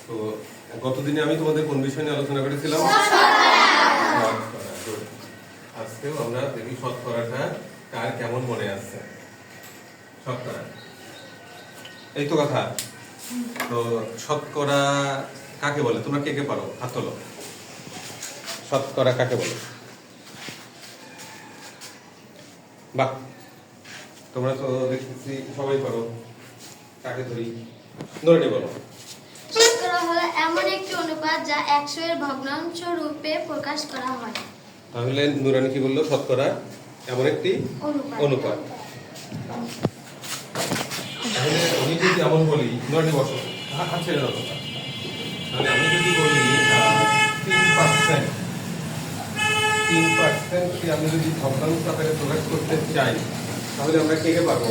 তো গতদিনে আমি তোমাদের কোন বিষয় নিয়ে আলোচনা করেছিলাম? আজকেও আমরা দেখি শতকরাটা কার কেমন মনে আছে। শতকরা এই তো কথা। তো শতকরা কাকে বলে? তোমরা কে কে পারো? হাত তোলো। শতকরা কাকে বলে? বাহ, তোমরা তো দেখতেছি সবাই পারো। কাকে ধরি? ধরে বলো। শতকরা হলো এমন একটি অনুপাত যা 100 এর ভগ্নাংশ রূপে প্রকাশ করা হয়। তাহলে নুরানি কি বললো? শতকরা এমন একটি অনুপাত। তাহলে আমি যদি এমন বলি, নুরানি বসো, হাত ছেড়ে দাও তোমরা। তাহলে আমি যদি বলি 3% কি আমি যদি ভগ্নাংশ আকারে প্রকাশ করতে চাই, তাহলে আমরা কে কে পারবো?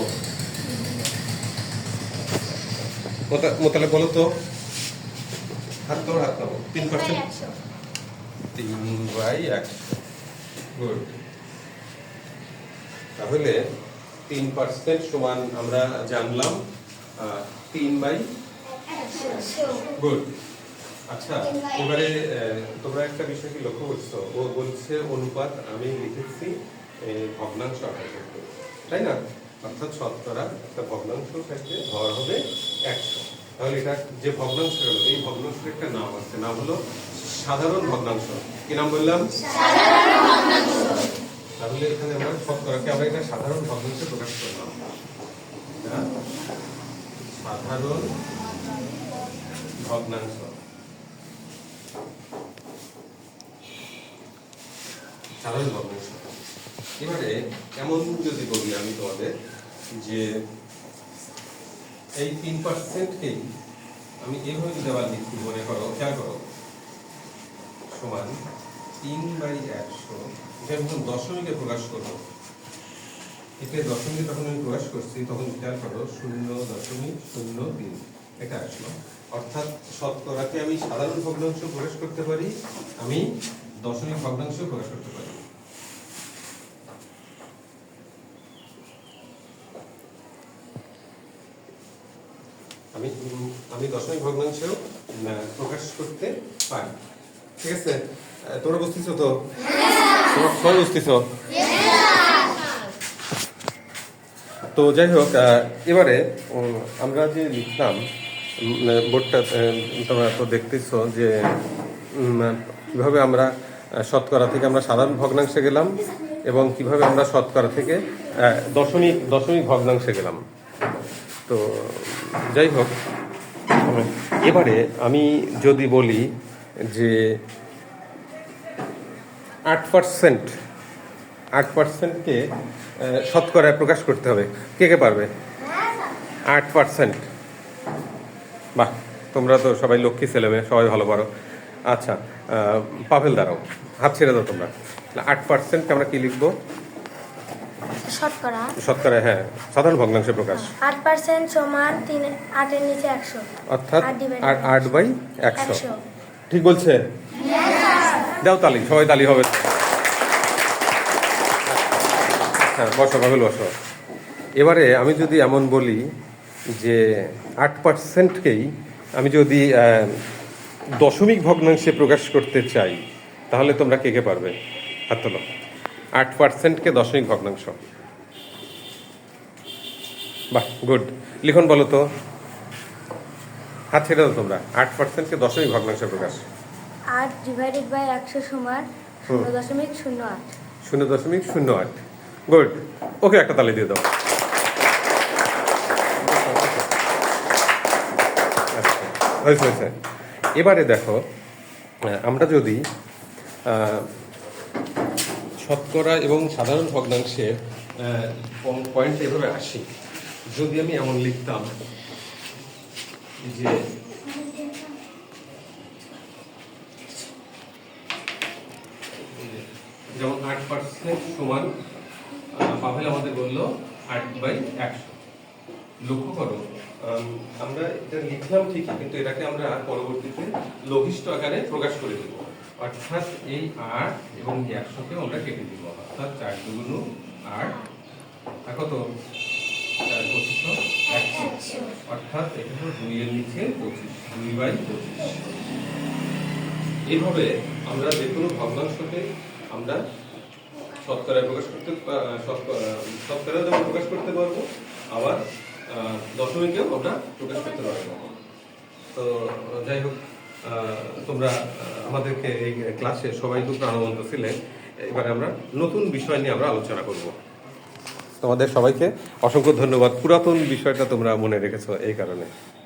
মোতালে বলো তো, হাত তোর, হাত নাও। 3%, 3/100। গুড। তাহলে 3% সমান আমরা জানলাম 3/100। গুড। আচ্ছা, এবারে তোমরা একটা বিষয় কি লক্ষ্য করছো? ও বলছে অনুপাত আমি লিখেছি ভগ্নাংশ আকারে করতে, তাই না? অর্থাৎ শতকরা একটা ভগ্নাংশ থাকলে হর হবে 100। তাহলে এটা যে ভগ্নাংশ হলো, এই ভগ্নাংশের একটা নাম আছে, নাম হলো সাধারণ ভগ্নাংশ। কি নাম বললাম? সাধারণ ভগ্নাংশ। তাহলে এখানে আমরা শতকরাকে আমরা এটা সাধারণ ভগ্নাংশে প্রকাশ করলাম। সাধারণ ভগ্নাংশ। সাধারণ ভগ্নাংশ। এবারে এমন যদি বলি আমি তোমাদের যে এই 3%কেই আমি এইভাবে যদি আবার লিখি, মনে করো, খেয়াল করো, সমান 3/100। এটা যখন দশমিকে প্রকাশ করবো, একে দশমিকে যখন আমি প্রকাশ করছি, তখন খেয়াল করো 0.03 এটা আসলো। অর্থাৎ শতকরাকে আমি সাধারণ ভগ্নাংশ প্রকাশ করতে পারি, আমি দশমিক ভগ্নাংশ প্রকাশ করতে পারি। আমি দশমিক ভগ্নাংশেও প্রকাশ করতে পারি। ঠিক আছে? তোমরা বুঝতেছো তো? তোমরা সবাই বুঝতেছো? তো যাই হোক, এবারে আমরা যে লিখলাম বোর্ডটা, তোমরা তো দেখতেছো যে কিভাবে আমরা শতকরা থেকে আমরা সাধারণ ভগ্নাংশে গেলাম এবং কিভাবে আমরা শতকরা থেকে দশমিক ভগ্নাংশে গেলাম। তো যাই হোক, এবারে আমি যদি বলি যে 8%কে শতকরায় প্রকাশ করতে হবে, কে কে পারবে? 8%। বাহ, তোমরা তো সবাই লক্ষ্মী ছেলে মেয়ে, সবাই ভালো পারো। আচ্ছা, পাভেল দাঁড়াও, হাত ছেড়ে দাও তোমরা। 8%কে আমরা কি লিখবো? শতকরা, হ্যাঁ, সাধারণ ভগ্নাংশে প্রকাশ। 8% সমান 8 এর নিচে 100, অর্থাৎ 8/100। ঠিক বলছে? দাও তালি, সবাই তালি হবে। হ্যাঁ, বসো পাভেল, বসো। এবারে আমি যদি এমন বলি যে 8%কেই আমি যদি দশমিক ভগ্নাংশে প্রকাশ করতে চাই, তাহলে তোমরা কে কে পারবে? হাত তোলো। 8%কে দশমিক ভগ্নাংশ। বাহ, গুড। লিখন বলো তো, হাত ছেড়ে দাও তোমরা। 8%কে দশমিক ভগ্নাংশে প্রকাশ। 8/100 সমান 0.08। 0.08। গুড। ওকে একটা তালি দিয়ে দাও। হয়েছে। এবারে দেখো, আমরা যদি শতকরা এবং সাধারণ ভগ্নাংশের পয়েন্ট এভাবে আসি, যদি আমি এমন লিখতাম যে যেমন 8% সমান, পাভেল আমাদের বললো 8/100। লক্ষ্য করো, আমরা এটা লিখলাম ঠিকই, কিন্তু এটাকে আমরা পরবর্তীতে লঘিষ্ঠ আকারে প্রকাশ করে দেব। অর্থাৎ এই 8 এবং 100কে আমরা কেটে দিব। অর্থাৎ 4 × 2 = 8। কত? 25 অর্থাৎ এটা হলো 2 এর নিচে 25, 2/25। এইভাবে আমরা যে কোনো ভগ্নাংশকে আমরা শতকরায় প্রকাশ করতে শতকরা যেমন প্রকাশ করতে পারবো, আবার দশমিকেও আমরা প্রকাশ করতে পারবো। তো যাই হোক, তোমরা আমাদেরকে এই ক্লাসে সবাই খুব প্রাণবন্ত ছিলে। এবারে আমরা নতুন বিষয় নিয়ে আমরা আলোচনা করব। তোমাদের সবাইকে অসংখ্য ধন্যবাদ, পুরাতন বিষয়টা তোমরা মনে রেখেছো এই কারণে।